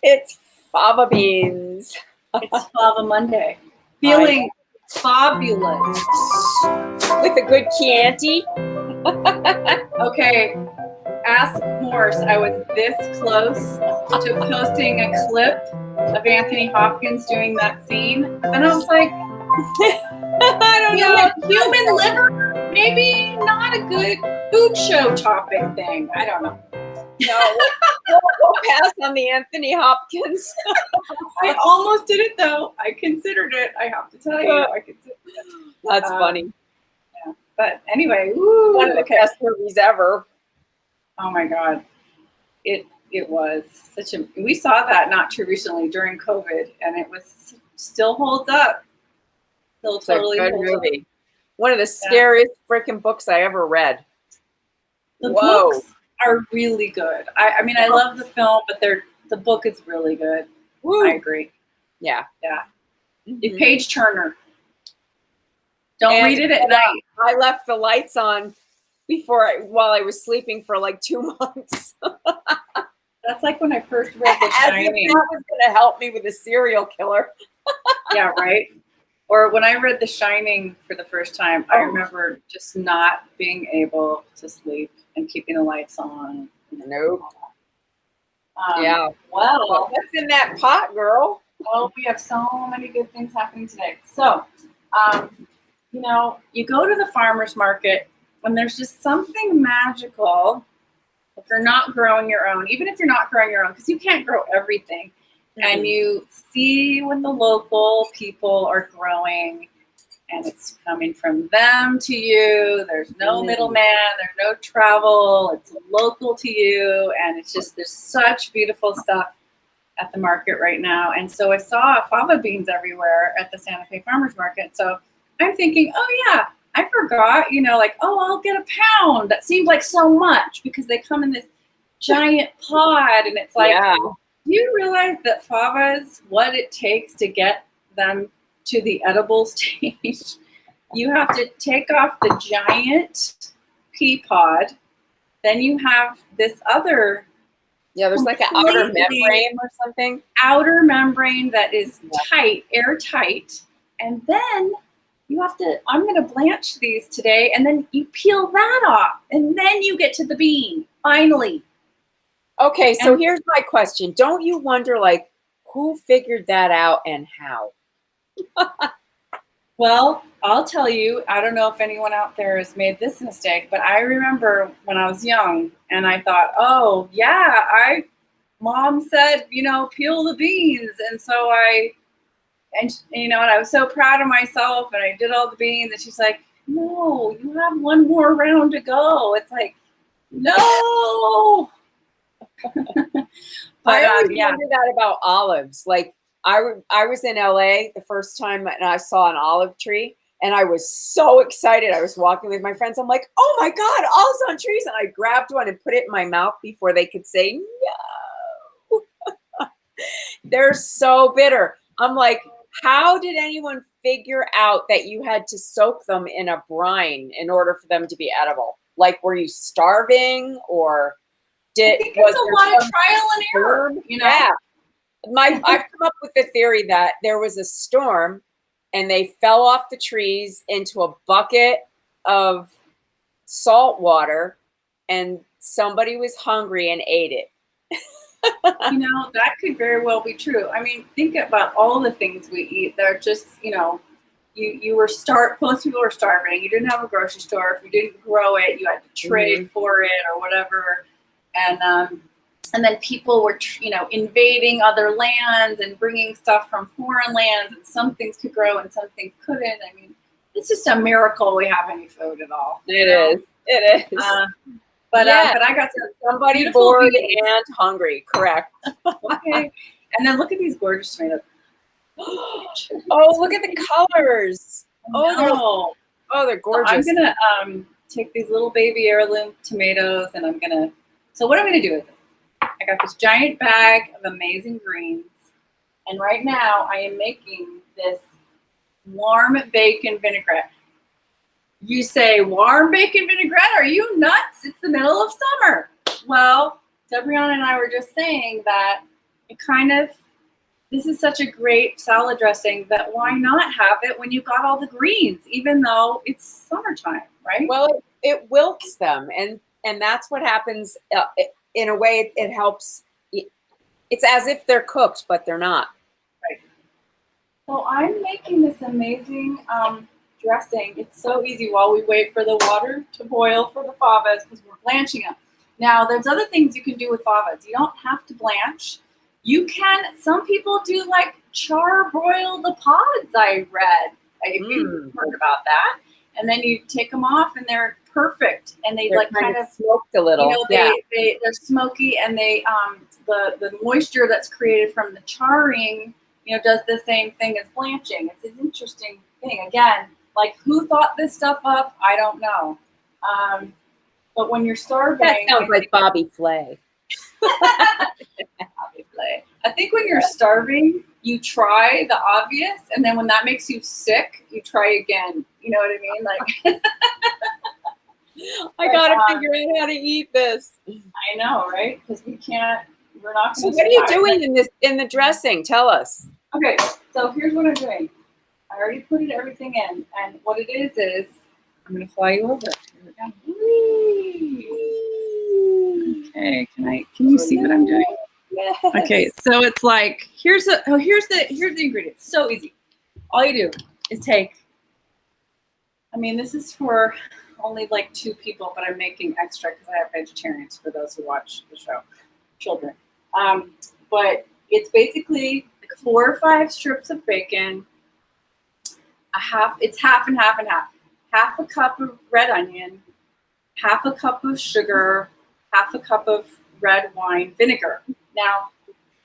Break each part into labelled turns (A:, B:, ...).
A: It's fava beans.
B: It's Fava Monday. Feeling fabulous.
A: With a good Chianti.
B: Okay, ask Morse. I was this close to posting a clip of Anthony Hopkins doing that scene. And I was like,
A: I don't know.
B: Human liver? Maybe not a good food show topic thing. I don't know.
A: No, we'll pass on the Anthony Hopkins.
B: I almost did it though. I considered it. I have to tell you, I considered it.
A: That's funny.
B: Yeah. But anyway, woo,
A: One of the best movies ever.
B: Oh my God, it was such a. We saw that not too recently during COVID, and it was still holds up. Still
A: It's
B: totally
A: a good
B: holds
A: movie.
B: up.
A: One of the scariest freaking books I ever read.
B: The books are really good. I mean, I love the film, but the book is really good.
A: Woo.
B: I agree.
A: Yeah.
B: Yeah. Mm-hmm. Page Turner. Don't read it at night.
A: I left the lights on while I was sleeping for like 2 months.
B: That's like when I first read The Shining.
A: That was going to help me with a serial killer.
B: Yeah, right. Or when I read The Shining for the first time, I remember just not being able to sleep and keeping the lights on.
A: Nope.
B: Yeah. Well,
A: what's in that pot, girl?
B: Well, we have so many good things happening today. So, you know, you go to the farmer's market and there's just something magical if you're not growing your own, even if you're not growing your own, because you can't grow everything. And you see what the local people are growing, and it's coming from them to you. There's no middleman, there's no travel. It's local to you, and it's just there's such beautiful stuff at the market right now. And so I saw fava beans everywhere at the Santa Fe Farmers Market. So I'm thinking, oh yeah, I forgot, you know, like, oh, I'll get a pound. That seemed like so much because they come in this giant pod, and it's like, do you realize that fava is what it takes to get them to the edible stage? You have to take off the giant pea pod. Then you have this other.
A: Yeah, there's like an outer membrane or something.
B: Outer membrane that is tight, airtight. And then you have to, I'm going to blanch these today. And then you peel that off. And then you get to the bean, finally.
A: Okay, so here's my question. Don't you wonder, like, who figured that out and how?
B: Well, I'll tell you, I don't know if anyone out there has made this mistake, but I remember when I was young and I thought, oh, yeah, mom said, you know, peel the beans. And so you know, and I was so proud of myself and I did all the beans. And she's like, no, you have one more round to go. It's like, no.
A: I always wonder that about olives. Like, I was in LA the first time and I saw an olive tree and I was so excited. I was walking with my friends. I'm like, oh my God, olives on trees. And I grabbed one and put it in my mouth before they could say no. They're so bitter. I'm like, how did anyone figure out that you had to soak them in a brine in order for them to be edible? Like, were you starving or
B: I think it's a lot of trial and error, you know?
A: Yeah. I've come up with the theory that there was a storm and they fell off the trees into a bucket of salt water and somebody was hungry and ate it.
B: You know, that could very well be true. I mean, think about all the things we eat. They're just, you know, you were most people were starving. You didn't have a grocery store. If you didn't grow it, you had to trade for it or whatever. And then people were, you know, invading other lands and bringing stuff from foreign lands, and some things could grow and some things couldn't. I mean, it's just a miracle we have any food at all.
A: It is.
B: But I got to
A: somebody bored and hungry, correct?
B: Okay. And then look at these gorgeous tomatoes.
A: Oh, look at the colors. Oh, they're gorgeous.
B: So I'm gonna take these little baby heirloom tomatoes, and so what I'm gonna do is this. I got this giant bag of amazing greens, and right now I am making this warm bacon vinaigrette. You say, warm bacon vinaigrette? Are you nuts? It's the middle of summer. Well, Debrianna and I were just saying that this is such a great salad dressing that why not have it when you got all the greens, even though it's summertime, right?
A: Well, it wilts them, and that's what happens. In a way, it helps. It's as if they're cooked, but they're not.
B: Right. So I'm making this amazing dressing. It's so easy while we wait for the water to boil for the favas because we're blanching them. Now, there's other things you can do with favas. You don't have to blanch. You can, some people do like char-broil the pods, I read. Like, if you've heard about that. And then you take them off and they're perfect. And they're like kind of
A: smoked a little.
B: You know, they're smoky, and they the moisture that's created from the charring, you know, does the same thing as blanching. It's an interesting thing. Again, like, who thought this stuff up? I don't know. But when you're starving,
A: that sounds like Bobby Flay.
B: Bobby Flay. I think when you're starving, you try the obvious, and then when that makes you sick, you try again. You know what I mean? Like,
A: I gotta figure out how to eat this.
B: I know, right? Because we're not.
A: So what are you doing in the dressing? Tell us.
B: Okay, so here's what I'm doing. I already put everything in, and what it is I'm gonna fly you over. Okay, can you see what I'm doing?
A: Yes.
B: Okay, so it's like here's the ingredients. So easy. All you do is take. I mean, this is for only like 2 people, but I'm making extra because I have vegetarians for those who watch the show, children. But it's basically like 4 or 5 strips of bacon. It's half and half and half. Half a cup of red onion, half a cup of sugar, half a cup of red wine vinegar. Now,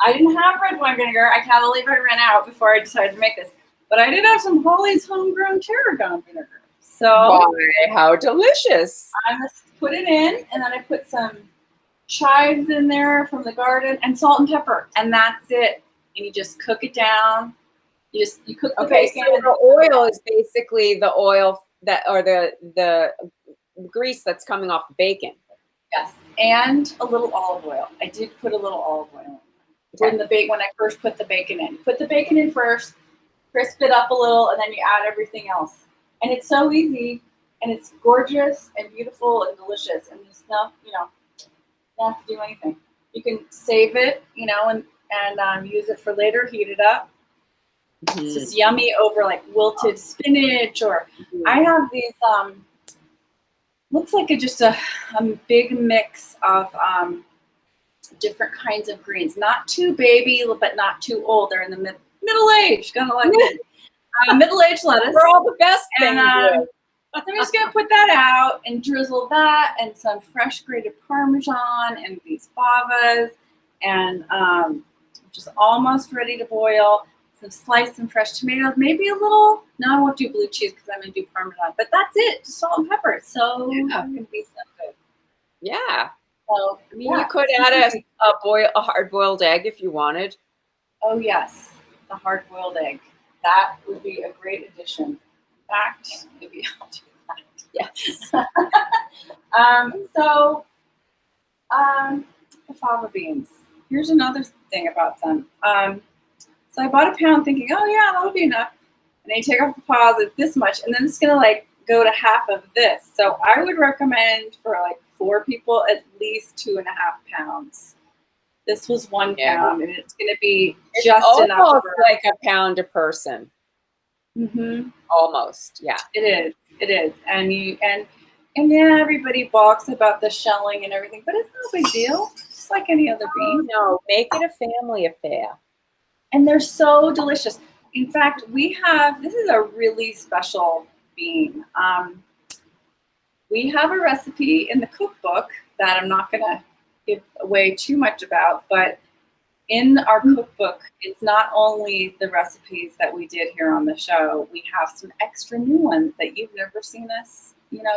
B: I didn't have red wine vinegar. I can't believe I ran out before I decided to make this. But I did have some Holly's homegrown tarragon vinegar. So
A: why, how delicious.
B: I'm going to put it in, and then I put some chives in there from the garden and salt and pepper. And that's it. And you just cook it down. You cook the bacon.
A: So the oil is basically the oil the grease that's coming off the bacon.
B: Yes, and a little olive oil. I did put a little olive oil in when I first put the bacon in. Put the bacon in first, crisp it up a little, and then you add everything else. And it's so easy, and it's gorgeous and beautiful and delicious. And there's you don't have to do anything. You can save it, and use it for later. Heat it up. Mm-hmm. It's just yummy over like wilted spinach, or I have these. Looks like just a big mix of different kinds of greens. Not too baby, but not too old. They're in the middle age, kind of like middle-aged lettuce.
A: We're all the best things.
B: I'm just gonna put that out and drizzle that, and some fresh grated Parmesan, and these favas, and which is almost ready to boil. Some sliced and fresh tomatoes, maybe a little. No, I won't do blue cheese because I'm gonna do Parmesan. But that's it, just salt and pepper. So it's gonna be so good.
A: Yeah.
B: So
A: you could add a hard-boiled egg if you wanted.
B: Oh yes, the hard-boiled egg. That would be a great addition. In fact, maybe I'll do that.
A: Yes.
B: The fava beans. Here's another thing about them. So I bought a pound thinking, oh yeah, that'll be enough. And then you take off the pods, it's this much, and then it's gonna like go to half of this. So I would recommend for like 4 people at least 2.5 pounds. This was 1 pound, and it's gonna be just enough for
A: like a pound a person.
B: Mm-hmm.
A: Almost, yeah.
B: It is. And yeah, everybody balks about the shelling and everything, but it's no big deal. Just like any other bean.
A: No, make it a family affair.
B: And they're so delicious. In fact, this is a really special bean. We have a recipe in the cookbook that I'm not going to give away too much about, but in our cookbook, it's not only the recipes that we did here on the show, we have some extra new ones that you've never seen us,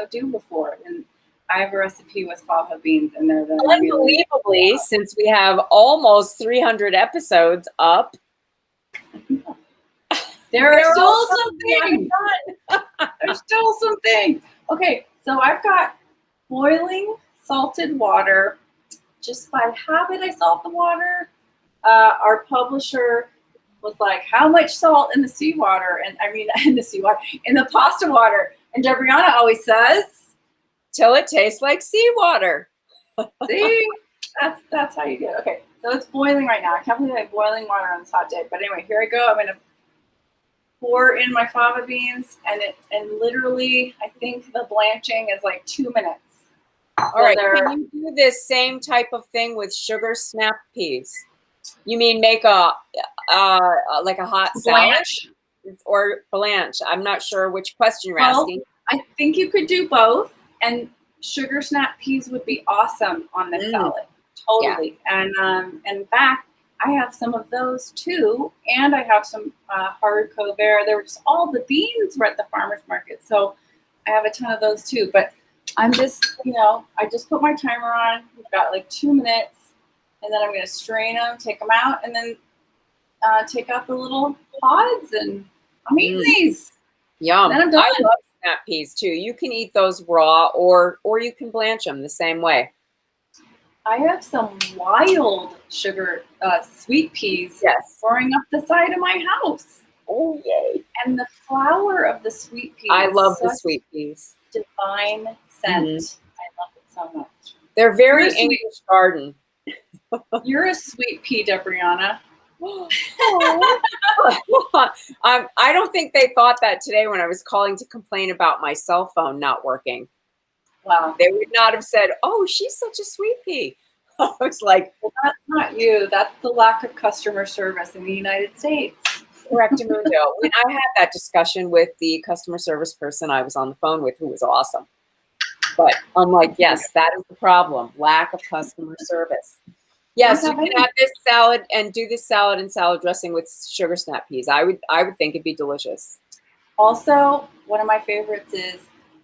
B: do before. And I have a recipe with fava beans, and they're
A: unbelievably, since we have almost 300 episodes up,
B: there are still some things. There's still some things. Okay, so I've got boiling salted water. Just by habit, I salt the water. our publisher was like, how much salt in the seawater? And I mean, in the pasta water. And Debriana always says,
A: till it tastes like seawater.
B: see, that's how you do it. Okay, so it's boiling right now. I can't believe I have boiling water on this hot day. But anyway, here I go. I'm gonna pour in my fava beans, and literally, I think the blanching is like 2 minutes.
A: All right, can you do this same type of thing with sugar snap peas? You mean make a like a hot
B: blanch
A: salad or blanch? I'm not sure which question you're asking.
B: I think you could do both, and sugar snap peas would be awesome on this salad. Totally. Yeah. And in fact, I have some of those too, and I have some hard Covert. There were just all the beans were at the farmer's market, so I have a ton of those too. But I'm just, I just put my timer on. We've got like 2 minutes, and then I'm going to strain them, take them out, and then take out the little pods, and I'm eating these.
A: Yum. And then I'm done. I love snap peas too. You can eat those raw, or you can blanch them the same way.
B: I have some wild sugar sweet peas growing up the side of my house.
A: Oh, yay.
B: And the flower of the sweet peas.
A: I love the sweet peas.
B: Divine scent. I love it so much.
A: They're very English garden.
B: You're a sweet pea, Debriana.
A: I don't think they thought that today when I was calling to complain about my cell phone not working.
B: Wow.
A: They would not have said, oh, she's such a sweet pea. I was like,
B: well, that's not you. That's the lack of customer service in the United States.
A: Correctamundo. I had that discussion with the customer service person I was on the phone with, who was awesome. But I'm like, yes, that is the problem. Lack of customer service. Yes, you can have this salad and do this salad and salad dressing with sugar snap peas. I would think it'd be delicious.
B: Also, one of my favorites is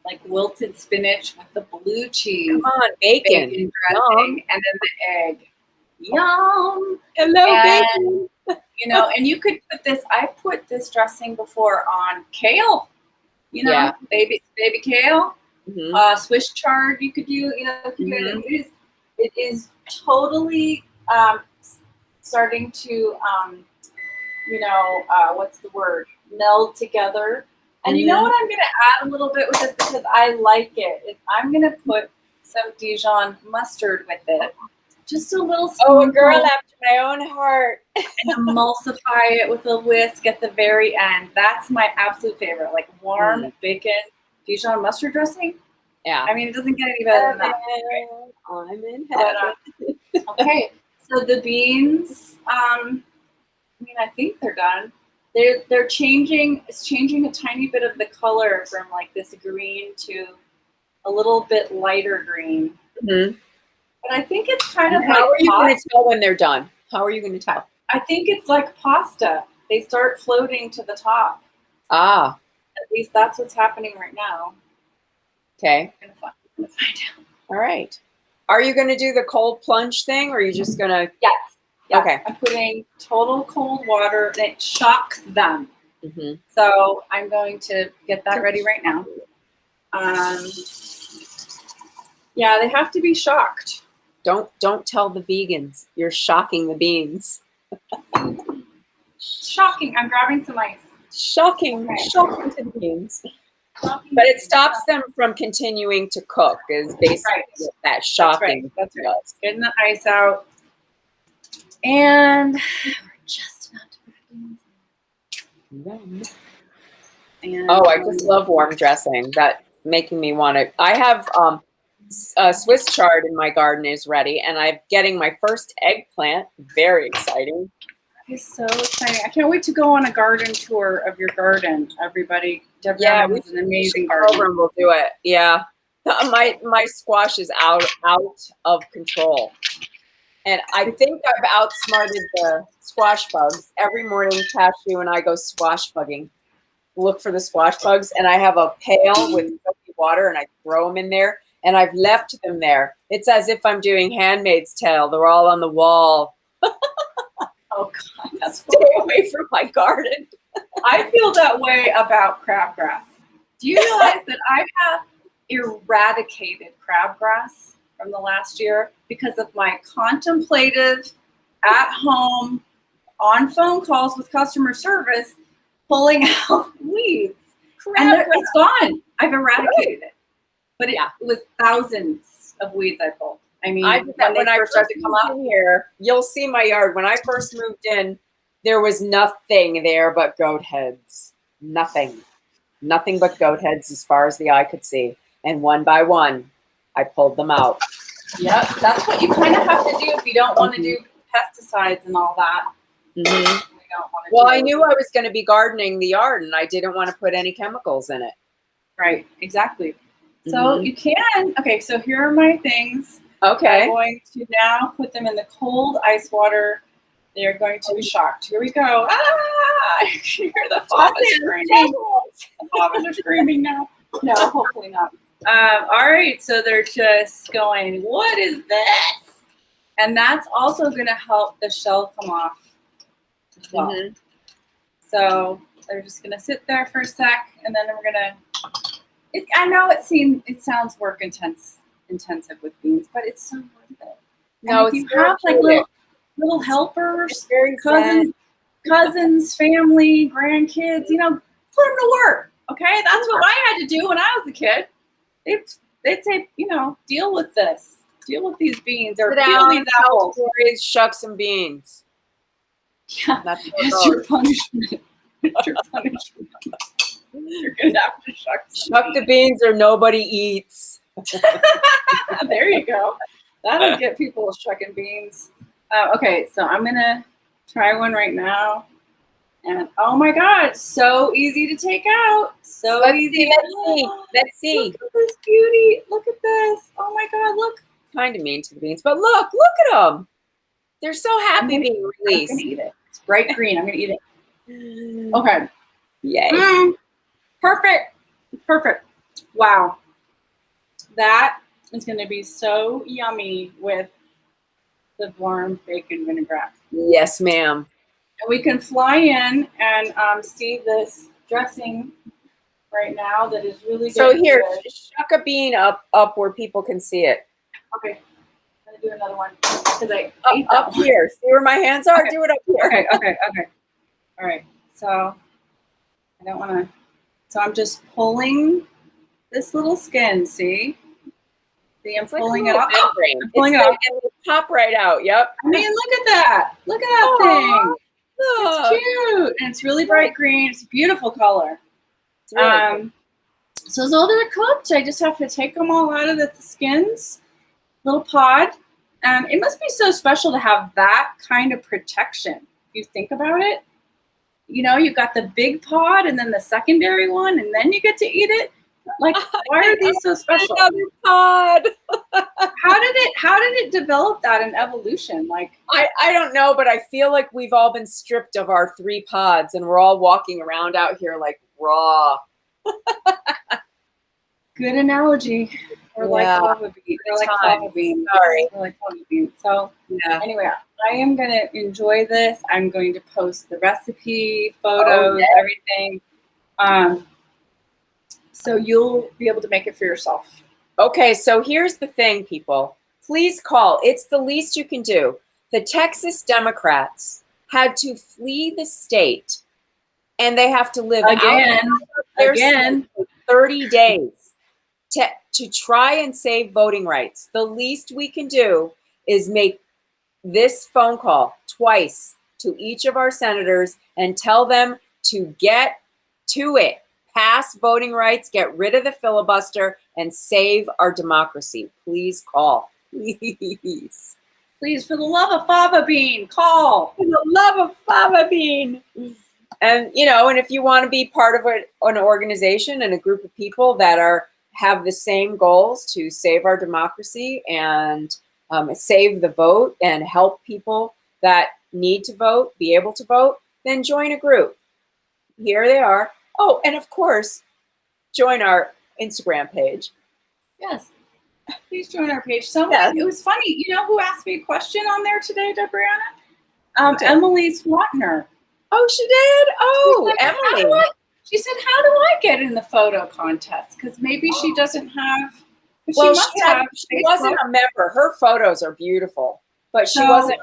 B: like wilted spinach with the blue cheese.
A: Come on, bacon
B: dressing, and then the egg. Yum.
A: Hello, bacon.
B: And you could put this. I've put this dressing before on kale. Baby kale. Swiss chard. You could do. It is totally starting to what's the word? Meld together. And you know what I'm going to add a little bit with this because I like it? I'm going to put some Dijon mustard with it. Just a little spoonful.
A: Oh, a girl after my own heart.
B: And emulsify it with a whisk at the very end. That's my absolute favorite. Like warm bacon Dijon mustard dressing.
A: Yeah.
B: I mean, it doesn't get any better than that.
A: I'm in heaven.
B: Okay. So the beans, I think they're done. They're changing. It's changing a tiny bit of the color from like this green to a little bit lighter green. But I think it's kind of
A: How are you going to tell when they're done? How are you going to tell?
B: I think it's like pasta. They start floating to the top.
A: Ah.
B: At least that's what's happening right now.
A: Okay.
B: I'm gonna find out.
A: All right. Are you going to do the cold plunge thing, or are you just going to?
B: Yes.
A: Okay.
B: I'm putting total cold water, and it shocks them. So I'm going to get that ready right now. Yeah, they have to be shocked.
A: Don't tell the vegans. You're shocking the beans.
B: Shocking. I'm grabbing some ice.
A: Shocking to the beans. But it stops them from continuing to cook is basically what that shocking.
B: That's right. Getting the ice out. And we're just about to put beans in.
A: Oh, I just love warm dressing. That's making me want to. I have Swiss chard in my garden is ready, and I'm getting my first eggplant. Very exciting.
B: That is so exciting. I can't wait to go on a garden tour of your garden, everybody. Deborah was an amazing garden.
A: We'll do it. Yeah. My squash is out of control. And I think I've outsmarted the squash bugs. Every morning, Cashew and I go squash bugging. Look for the squash bugs. And I have a pail with soapy water, and I throw them in there. And I've left them there. It's as if I'm doing Handmaid's Tale. They're all on the wall.
B: Oh, God. That's
A: Stay away from my garden.
B: I feel that way about crabgrass. Do you realize that I have eradicated crabgrass from the last year because of my contemplative at home on phone calls with customer service, pulling out weeds. And it's gone. I've eradicated it. But it was thousands of weeds I pulled. I mean,
A: when I first moved in here, you'll see my yard. When I first moved in, there was nothing there but goat heads. Nothing but goat heads as far as the eye could see. And one by one, I pulled them out.
B: Yep, that's what you kind of have to do if you don't want to do pesticides and all that.
A: Well, I knew I was going to be gardening the yard, and I didn't want to put any chemicals in it.
B: Right, exactly. So you can. Okay, so here are my things.
A: Okay.
B: I'm going to now put them in the cold ice water. They're going to be shocked. Here we go. Ah! You hear the FAVA screaming. The FAVAs are screaming now. No, hopefully not. All right, so they're just going, what is this? And that's also going to help the shell come off as well. So they're just going to sit there for a sec, and then we're going to, I know it sounds work intensive with beans, but it's so worth it. No, if you have like little helpers, cousins, family, grandkids, put them to work. Okay, that's what I had to do when I was a kid. They'd say, deal with this, deal with these beans, or peel these apples.
A: Shuck some beans.
B: Yeah, that's your punishment. That's your punishment. You're gonna have to shuck
A: the beans, or nobody eats.
B: There you go. That'll get people shucking beans. Okay, so I'm gonna try one right now, and oh my God, so easy to take out. So easy.
A: Let's see.
B: Look at this beauty. Look at this. Oh my God, look.
A: Kind of mean to the beans, but look at them. They're so happy being released.
B: I'm gonna eat it. It's bright green. I'm gonna eat it. Okay.
A: Yay.
B: Perfect. Wow. That is going to be so yummy with the warm bacon vinaigrette.
A: Yes, ma'am.
B: And we can fly in and see this dressing right now that is really good.
A: So here, shuck a bean up where people can see it.
B: Okay. I'm going to do another one. Because I ate that
A: up one. Here. See where my hands are? Okay. Do it up here.
B: Okay. All right. So I don't want to. So I'm just pulling this little skin. See? I'm pulling it up. I'm pulling it up.
A: It will pop right out. Yep.
B: I mean, look at that. Look at that thing. It's cute. And it's really bright green. It's a beautiful color. Really so they're cooked. I just have to take them all out of the skins. Little pod. It must be so special to have that kind of protection. If you think about it, you've got the big pod and then the secondary one, and then you get to eat it. Like, why are these so special?
A: Another pod.
B: How did it develop that in evolution? Like,
A: I don't know, but I feel like we've all been stripped of our 3 pods, and we're all walking around out here like raw.
B: Good analogy. Like fava beans. They're like fava beans.
A: Sorry.
B: They're like fava beans. So anyway, I am gonna enjoy this. I'm going to post the recipe, photos, everything. So you'll be able to make it for yourself.
A: Okay, so here's the thing, people. Please call. It's the least you can do. The Texas Democrats had to flee the state, and they have to live again for 30 days to try and save voting rights. The least we can do is make this phone call twice to each of our senators and tell them to get to it. Pass voting rights, get rid of the filibuster, and save our democracy. Please call. Please.
B: Please, for the love of fava bean, call.
A: For the love of fava bean. And, and if you want to be part of an organization and a group of people that have the same goals to save our democracy and save the vote and help people that need to vote be able to vote, then join a group. Here they are. Oh, and of course, join our Instagram page.
B: Yes, please join our page. It was funny. You know who asked me a question on there today, Debrianna? Emily Swatner.
A: Oh, she did? Oh, Emily.
B: She said, how do I get in the photo contest? Because maybe she doesn't have.
A: Well, she wasn't a member. Her photos are beautiful, but she wasn't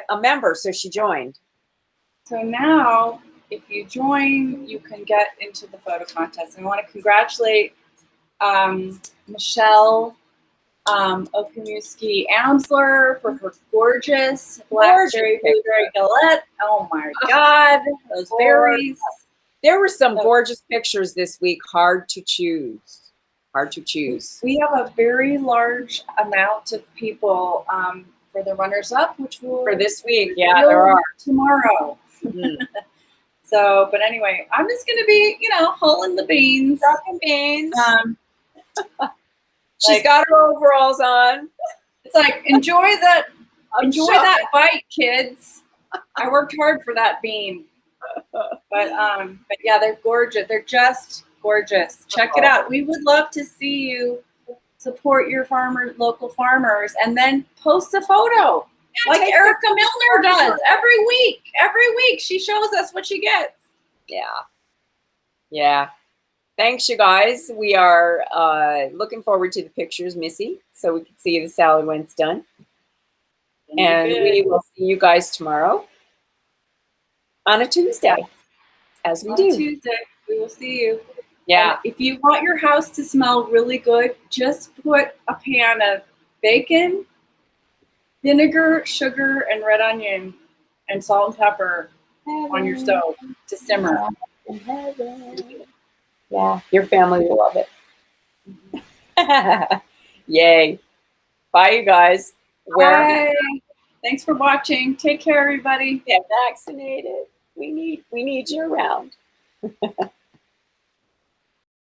A: a member, so she joined.
B: So now, if you join, you can get into the photo contest. And I want to congratulate Michelle Okamuski Amsler for her gorgeous blackberry blueberry galette. Oh my God, those berries.
A: There were some gorgeous pictures this week. Hard to choose. Hard to choose.
B: We have a very large amount of people for the runners-up, which will
A: for this week. Yeah, there are
B: tomorrow.
A: Mm-hmm.
B: So, but anyway, I'm just gonna be, hulling the beans.
A: Dropping beans. She's
B: Like,
A: got her overalls on.
B: It's like, enjoy that bite, kids. I worked hard for that bean. But yeah, they're gorgeous. They're just gorgeous. Check it out. We would love to see you support your local farmers, and then post a photo. Yeah, like Erica Milner does every week. Every week she shows us what she gets.
A: Yeah. Yeah. Thanks, you guys. We are looking forward to the pictures, Missy, so we can see the salad when it's done. And we will see you guys tomorrow on a Tuesday, as we do.
B: Tuesday, we will see you.
A: Yeah.
B: And if you want your house to smell really good, just put a pan of bacon, vinegar, sugar, and red onion, and salt and pepper on your stove to simmer.
A: Yeah, your family will love it. Yay. Bye, you guys.
B: Bye. Thanks for watching. Take care, everybody.
A: Get vaccinated. We need you around.